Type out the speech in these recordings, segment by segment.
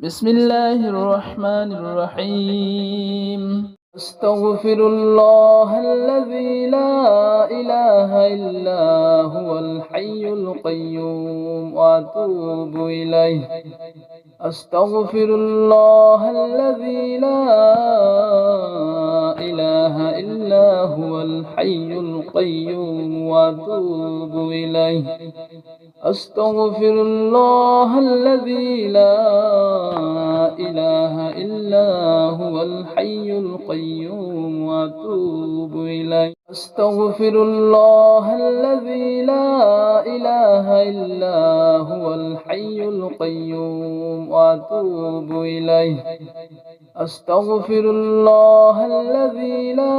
بسم الله الرحمن الرحيم. أستغفر الله الذي لا إله إلا هو الحي القيوم وأتوب إليه. أستغفر الله الذي لا إله إلا هو الحي القيوم وأتوب إليه. أستغفر الله الذي لا إله إلا هو الحي القيوم وأتوب إليه. أستغفر الله الذي لا إله إلا هو الحي القيوم وأتوب إليه. أستغفر الله الذي لا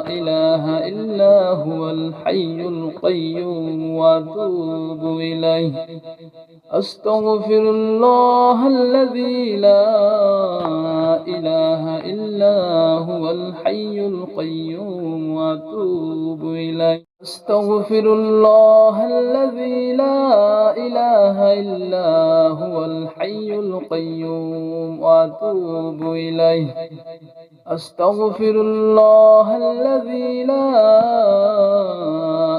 إله إلا هو الحي القيوم وأتوب إليه. أستغفر الله الذي لا إله إلا هو الحي القيوم وأتوب إليه. أستغفر الله الذي لا إله إلا هو الحي القيوم وأتوب إليه. أستغفر الله الذي لا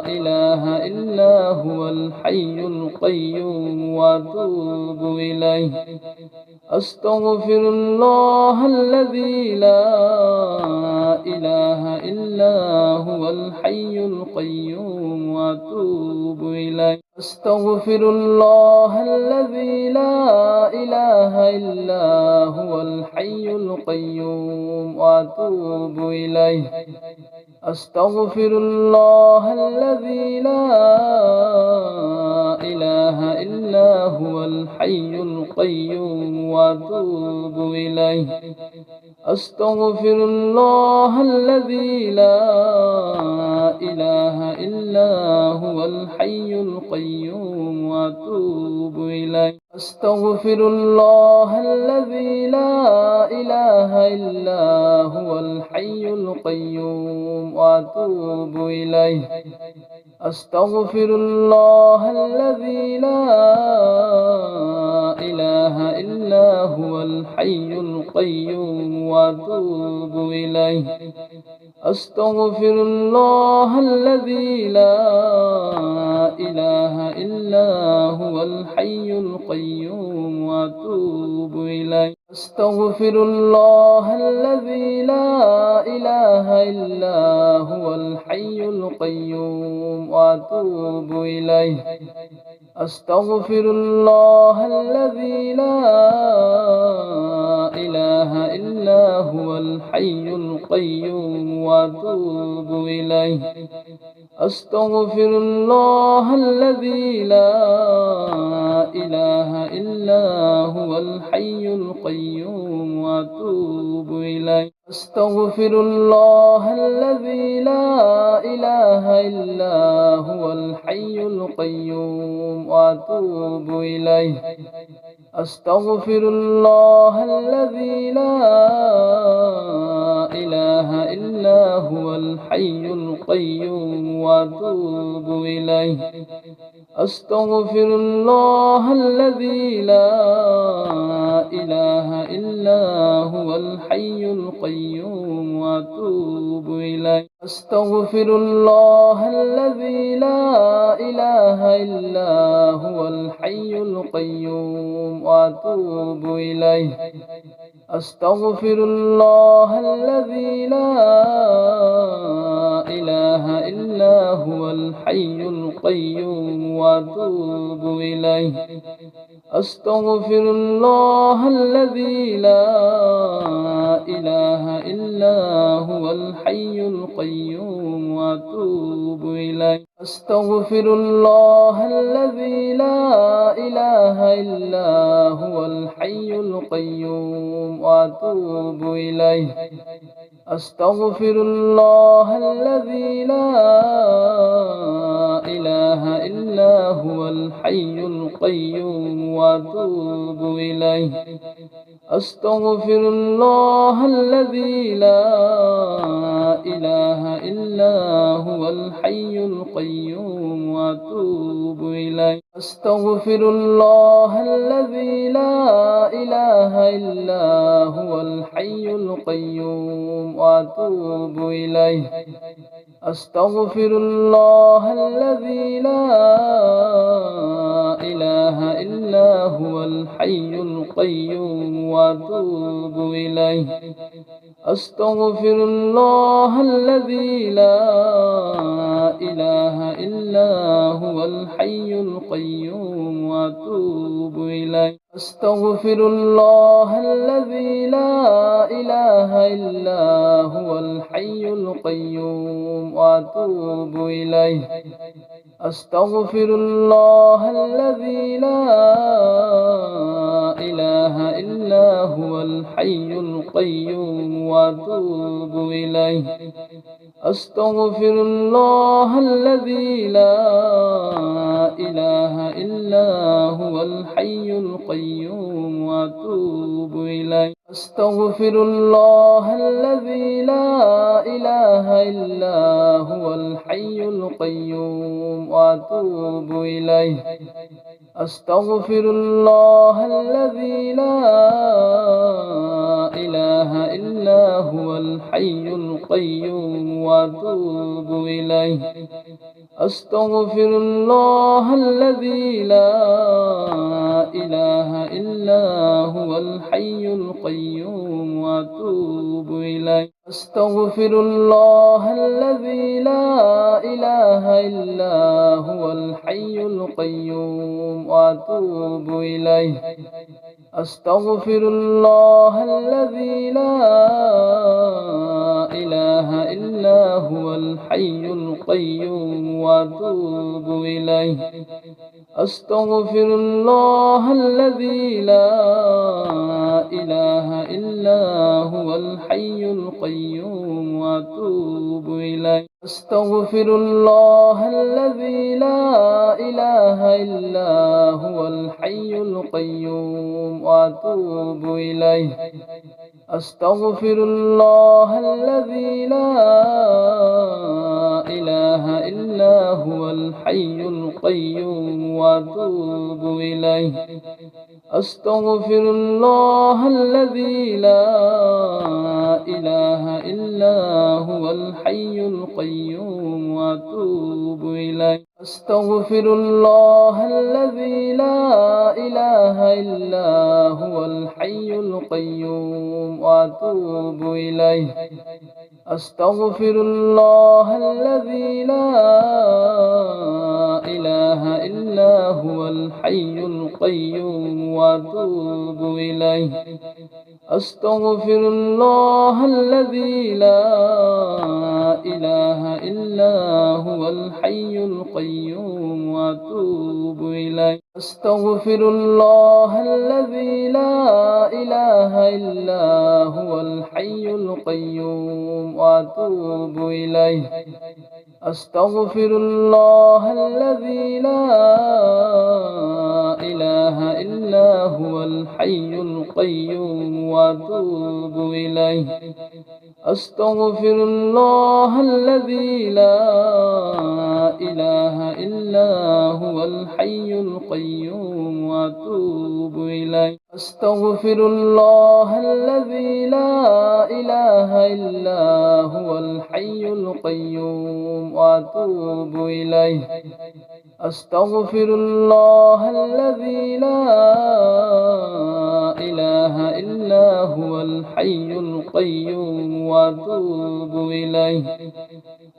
إله إلا هو الحي القيوم وأتوب إليه. أستغفر الله الذي لا إله إلا هو الحي القيوم وأتوب إليه. أستغفر الله الذي لا إله إلا هو الحي القيوم وأتوب إليه. أستغفر الله الذي لا إله إلا هو الحي القيوم وأتوب إليه. أستغفر الله الذي لا إله إلا هو الحي القيوم وأتوب إليه. أستغفر الله الذي لا إله إلا هو الحي القيوم وأتوب إليه. أستغفر الله الذي لا إله إلا هو الحي القيوم وأتوب إليه. أستغفر الله الذي لا إله إلا هو الحي القيوم وأتوب إليه. أستغفر الله الذي لا إله إلا هو الحي القيوم وأتوب إليه. أستغفر الله الذي لا إله إلا هو الحي القيوم وأتوب إليه. أستغفر الله الذي لا إله إلا هو الحي القيوم وأتوب إليه. أستغفر الله الذي لا إله إلا هو الحي القيوم وأتوب إليه. أستغفر الله الذي لا إله إلا هو الحي القيوم وأتوب إليه. أستغفر الله الذي لا إله إلا هو الحي القيوم وأتوب إليه. أستغفر الله الذي لا إله إلا هو الحي القيوم وأتوب إليه. أستغفر الله الذي لا إله إلا هو الحي القيوم وأتوب إليه. أستغفر الله الذي لا إله إلا هو الحي القيوم وأتوب إليه. أستغفر الله الذي لا إله إلا هو الحي القيوم وأتوب إليه. أستغفر الله الذي لا إله إلا هو الحي القيوم وأتوب إليه. أستغفر الله الذي لا إله إلا هو الحي القيوم وأتوب إليه. أستغفر الله الذي لا إلا هو الحي القيوم وأتوب إليه. أستغفر الله الذي لا إله إلا هو الحي القيوم وأتوب إليه. أستغفر الله الذي لا إله إلا هو الحي القيوم وأتوب إليه. أستغفر الله الذي لا إله إلا هو الحي القيوم وأتوب إليه. أستغفر الله الذي لا إله إلا هو الحي القيوم وأتوب إليه. أستغفر الله الذي لا إله إلا هو الحي القيوم وأتوب إليه. أستغفر الله الذي لا إله إلا هو الحي القيوم وأتوب إليه. أستغفر الله الذي لا إله إلا هو الحي القيوم وأتوب إليه. أستغفر الله الذي لا إله إلا هو الحي القيوم وأتوب إليه. أستغفر الله الذي لا إله إلا هو الحي القيوم وأتوب إليه. أستغفر الله الذي لا إله إلا هو الحي القيوم وأتوب إليه. أستغفر الله الذي لا إله إلا هو الحي القيوم وأتوب إليه. أستغفر الله الذي لا إله إلا هو الحي القيوم وأتوب إليه. أستغفر الله الذي لا إله إلا هو الحي القيوم وأتوب إليه. أستغفر الله الذي لا إله إلا هو الحي القيوم وأتوب إليه. أستغفر الله الذي لا إله إلا هو الحي القيوم وأتوب إليه. أستغفر الله الذي لا إله إلا هو الحي القيوم وأتوب إليه. أستغفر الله الذي لا إله إلا هو الحي القيوم وأتوب إليه. أستغفر الله الذي لا إله إلا هو الحي القيوم وأتوب إليه. أستغفر الله الذي لا إله إلا هو الحي القيوم وأتوب إليه. أستغفر الله الذي لا إله إلا هو الحي القيوم وأتوب إليه. أستغفر الله الذي لا إله إلا هو الحي القيوم وأتوب إليه. أستغفر الله الذي لا إله إلا هو الحي القيوم وأتوب إليه.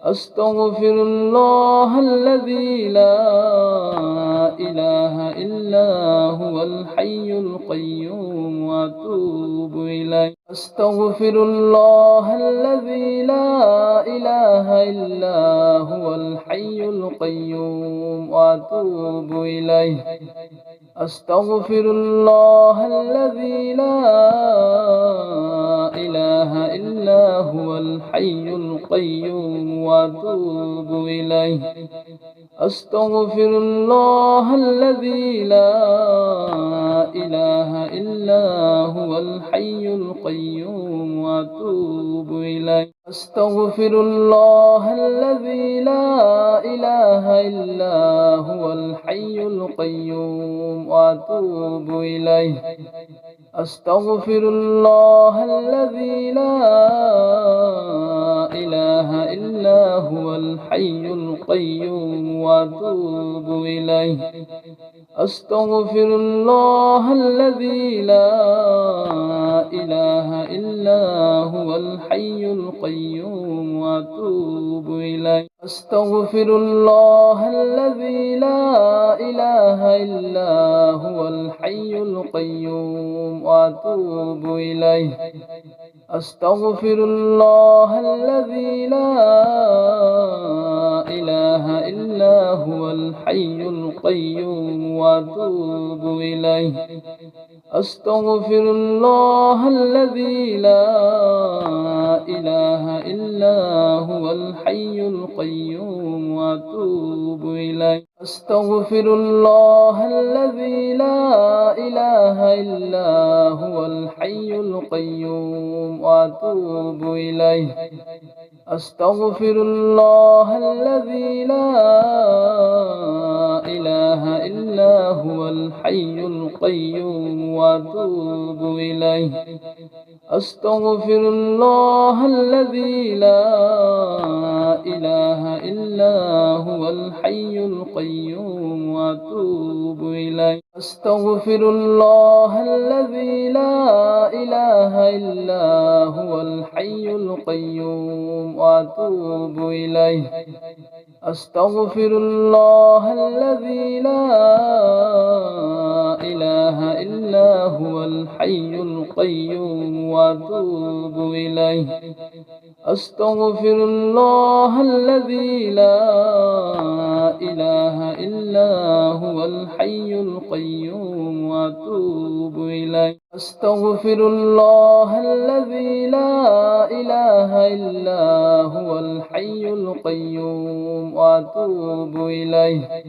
أستغفر الله الذي لا إله إلا هو الحي القيوم وأتوب إليه. أستغفر الله الذي لا إله إلا هو الحي القيوم وأتوب إليه. أستغفر الله الذي لا إله إلا هو الحي القيوم وأتوب إليه. أستغفر الله الذي لا إله إلا هو الحي القيوم وأتوب إليه. أستغفر الله الذي لا إله إلا هو الحي القيوم وأتوب إليه. أستغفر الله الذي لا إله إلا هو الحي القيوم وأتوب إليه. أستغفر الله الذي لا إله إلا هو الحي القيوم وأتوب إليه. أستغفر الله الذي لا إله إلا هو الحي القيوم وأتوب إليه. أستغفر الله الذي لا إله إلا هو الحي القيوم وأتوب إليه. أستغفر الله الذي لا إله إلا هو الحي القيوم وأتوب إليه. أستغفر الله الذي لا إله إلا هو الحي القيوم وأتوب إليه. أستغفر الله الذي لا إله إلا هو الحي القيوم وأتوب إليه. أستغفر الله الذي لا إله إلا هو الحي القيوم وأتوب إليه. أستغفر الله الذي لا إله إلا هو الحي القيوم وأتوب إليه. أستغفر الله الذي لا إله إلا هو الحي القيوم وأتوب إليه. أستغفر الله الذي لا إله إلا هو الحي القيوم وأتوب إليه. أستغفر الله الذي لا إله إلا هو الحي القيوم وأتوب إليه.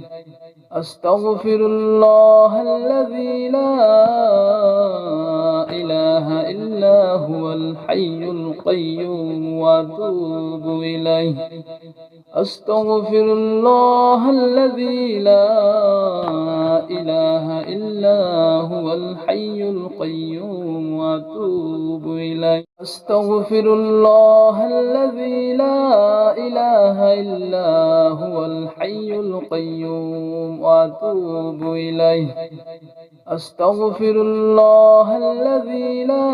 أستغفر الله الذي لا إله إلا هو الحي القيوم وأتوب إليه. أستغفر الله الذي لا إله إلا هو الحي القيوم وأتوب إليه. أستغفر الله الذي لا إله إلا هو الحي القيوم وأتوب إليه. أستغفر الله الذي لا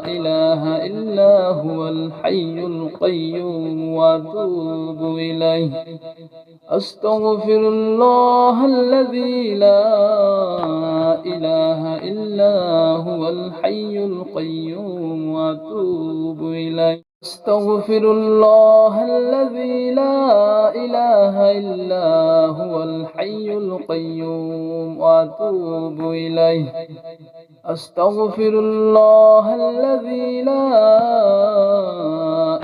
إله إلا هو الحي القيوم وأتوب إليه. أستغفر الله الذي لا إله إلا هو الحي القيوم وأتوب إليه. أستغفر الله الذي لا إله إلا هو الحي القيوم وأتوب إليه. أستغفر الله الذي لا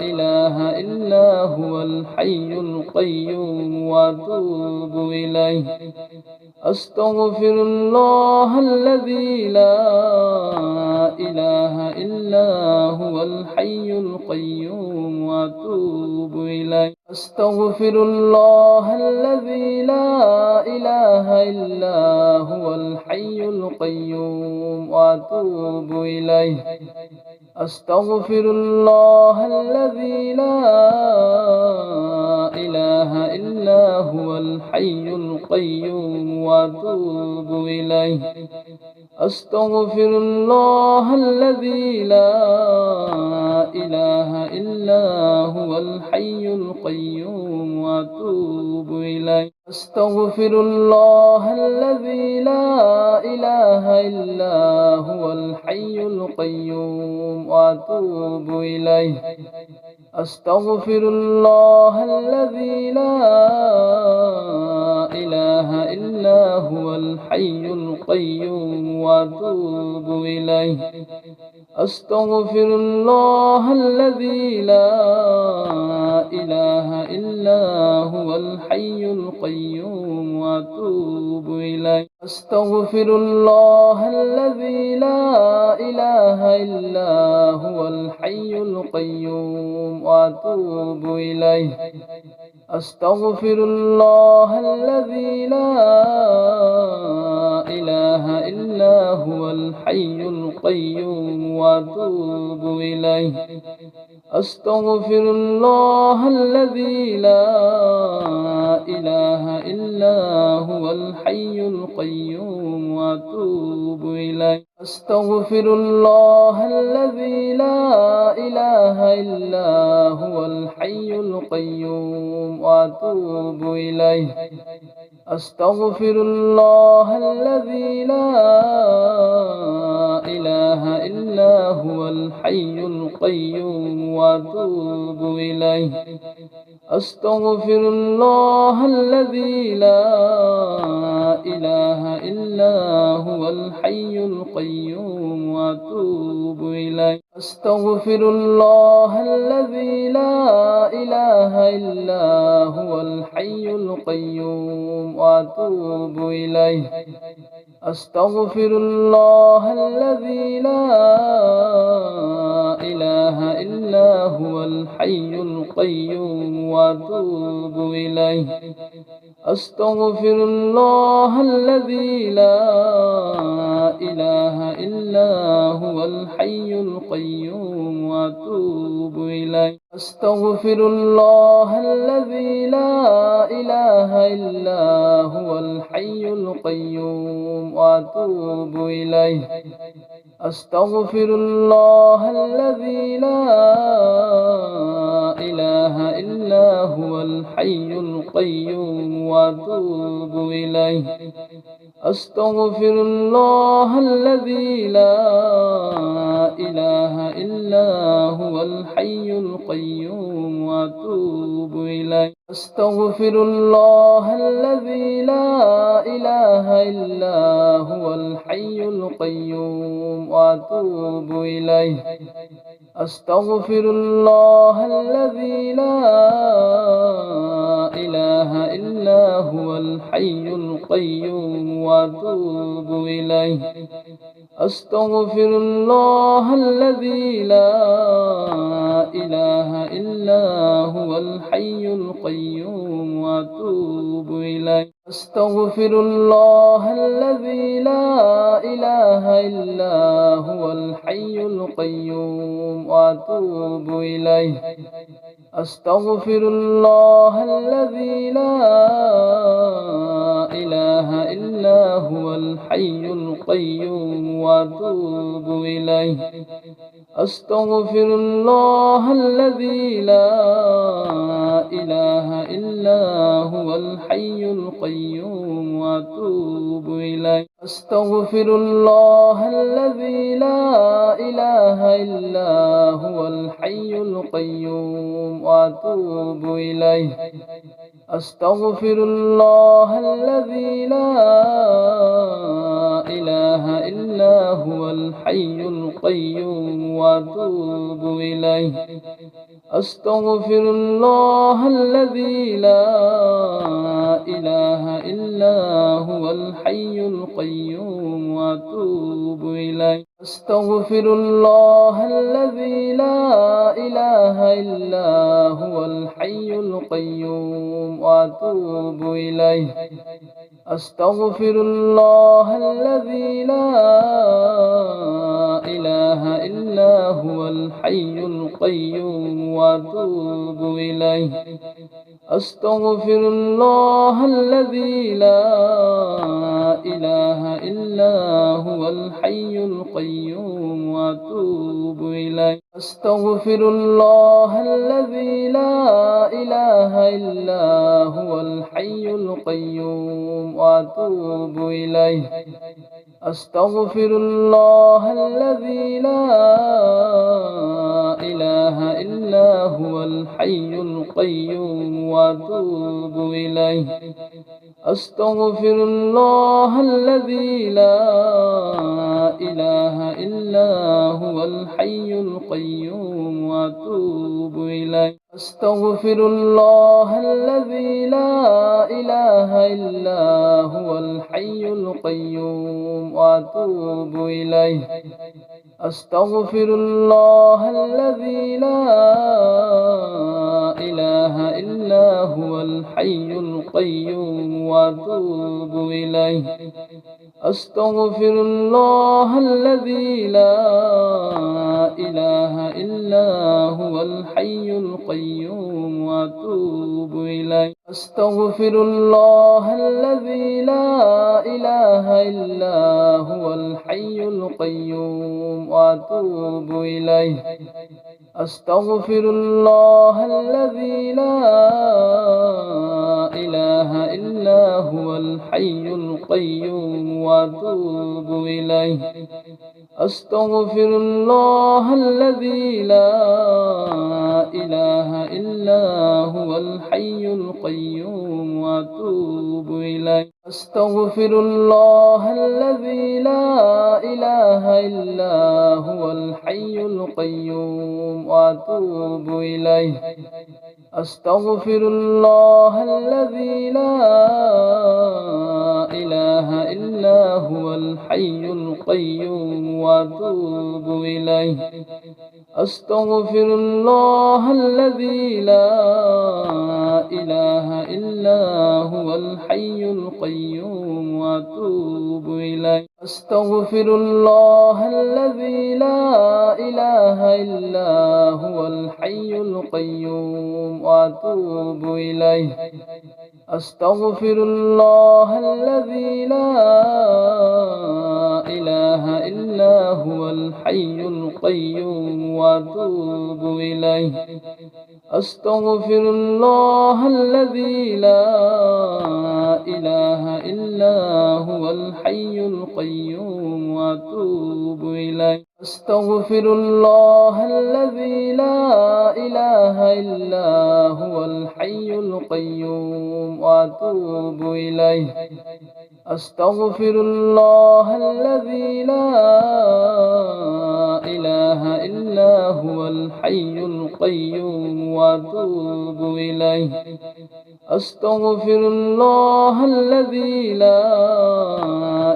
إله إلا هو الحي القيوم وأتوب إليه. أستغفر الله الذي لا إله إلا هو الحي القيوم وأتوب إليه. أستغفر الله الذي لا إله إلا هو الحي القيوم وأتوب إليه. أستغفر الله الذي لا إله إلا هو الحي القيوم وأتوب إليه. أستغفر الله الذي لا إله إلا هو الحي القيوم وأتوب إليه. أستغفر الله الذي لا إله إلا هو الحي القيوم وأتوب إليه. أستغفر الله الذي لا إله إلا هو الحي القيوم وأتوب إليه. أستغفر الله الذي لا إله إلا هو الحي القيوم وأتوب إليه. أستغفر الله الذي لا إله إلا هو الحي القيوم وأتوب إليه. أستغفر الله الذي لا إله إلا هو الحي القيوم وأتوب إليه. أستغفر الله الذي لا إله إلا هو الحي القيوم وأتوب إليه. أستغفر الله الذي لا إله إلا هو الحي القيوم وأتوب إليه. أستغفر الله الذي لا إله إلا هو الحي القيوم وأتوب إليه. أستغفر الله الذي لا إله إلا هو الحي القيوم وأتوب إليه. أستغفر الله الذي لا إله إلا هو الحي القيوم وأتوب إليه. أستغفر الله الذي لا إله إلا هو الحي القيوم وأتوب إليه. أستغفر الله الذي لا إله إلا هو الحي القيوم وأتوب إليه. أستغفر الله الذي لا إله إلا هو الحي القيوم وأتوب إليه. أستغفر الله الذي لا إله إلا هو الحي القيوم وأتوب إليه. أستغفر الله الذي لا إله إلا هو الحي القيوم وأتوب إليه. أستغفر الله الذي لا إله إلا هو الحي القيوم وأتوب إليه. أستغفر الله الذي لا إله إلا هو الحي القيوم وأتوب إليه. أستغفر الله الذي لا إله إلا هو الحي القيوم وأتوب إليه. أستغفر الله الذي لا إله إلا هو الحي القيوم وأتوب إليه. أستغفر الله الذي لا إله إلا هو الحي القيوم وأتوب إليه. أستغفر الله الذي لا إله إلا هو الحي القيوم وأتوب إليه. أستغفر الله الذي لا إله إلا هو الحي القيوم وأتوب إليه. أستغفر الله الذي لا إله إلا هو الحي القيوم وأتوب إليه. أستغفر الله الذي لا إله إلا هو الحي القيوم وأتوب إليه. أستغفر الله الذي لا إله إلا هو الحي القيوم وأتوب إليه. أستغفر الله الذي لا إله إلا هو الحي القيوم وأتوب إليه. أستغفر الله الذي لا إله إلا هو الحي القيوم وأتوب إليه. أستغفر الله الذي لا إله إلا هو الحي القيوم وأتوب إليه. أستغفر الله الذي لا إله إلا هو الحي القيوم وأتوب إليه. أستغفر الله الذي لا إله إلا هو الحي القيوم وأتوب إليه. أستغفر الله الذي لا إله إلا هو الحي القيوم وأتوب إليه أستغفر الله الذي لا إله إلا هو الحي القيوم وأتوب إليه أستغفر الله الذي لا إله إلا هو الحي القيوم وأتوب إليه أستغفر الله الذي لا إله إلا هو الحي القيوم وأتوب إليه أستغفر الله الذي لا إله إلا هو الحي القيوم وأتوب إليه أستغفر الله الذي لا إله إلا هو الحي القيوم وأتوب إليه أستغفر الله الذي لا إله إلا هو الحي القيوم وأتوب إليه أستغفر الله الذي لا إله إلا هو الحي القيوم وأتوب إليه أستغفر الله الذي لا إله إلا هو الحي القيوم وأتوب إليه أستغفر الله الذي لا إله إلا هو الحي القيوم وأتوب إليه أستغفر الله الذي لا إله إلا هو الحي القيوم وأتوب إليه أستغفر الله الذي لا إله إلا هو الحي القيوم وأتوب إليه أستغفر الله الذي لا إله إلا هو الحي القيوم وأتوب إليه أستغفر الله الذي لا إله إلا هو الحي القيوم وأتوب إليه أستغفر الله الذي لا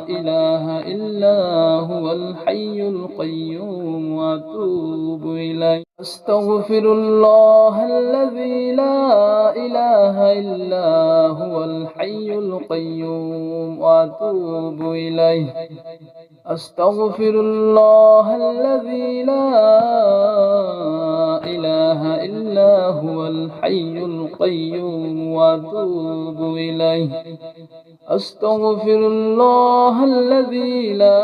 إله إلا هو الحي القيوم وأتوب إليه أستغفر الله الذي لا إله إلا هو الحي القيوم وأتوب إليه أستغفر الله الذي لا إله إلا هو الحي القيوم وأتوب إليه أستغفر الله الذي لا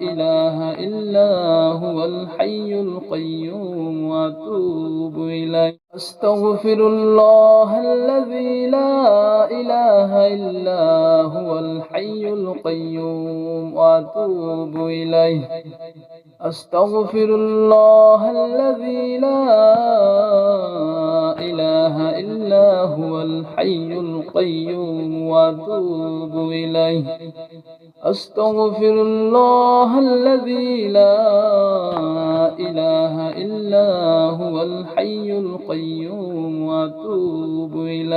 إله إلا هو الحي القيوم وأتوب إليه أستغفر الله الذي لا إله إلا هو الحي القيوم وأتوب إليه أستغفر الله الذي لا إله إلا هو الحي القيوم وأتوب إليه أستغفر الله الذي لا إله إلا هو الحي القيوم وأتوب إليه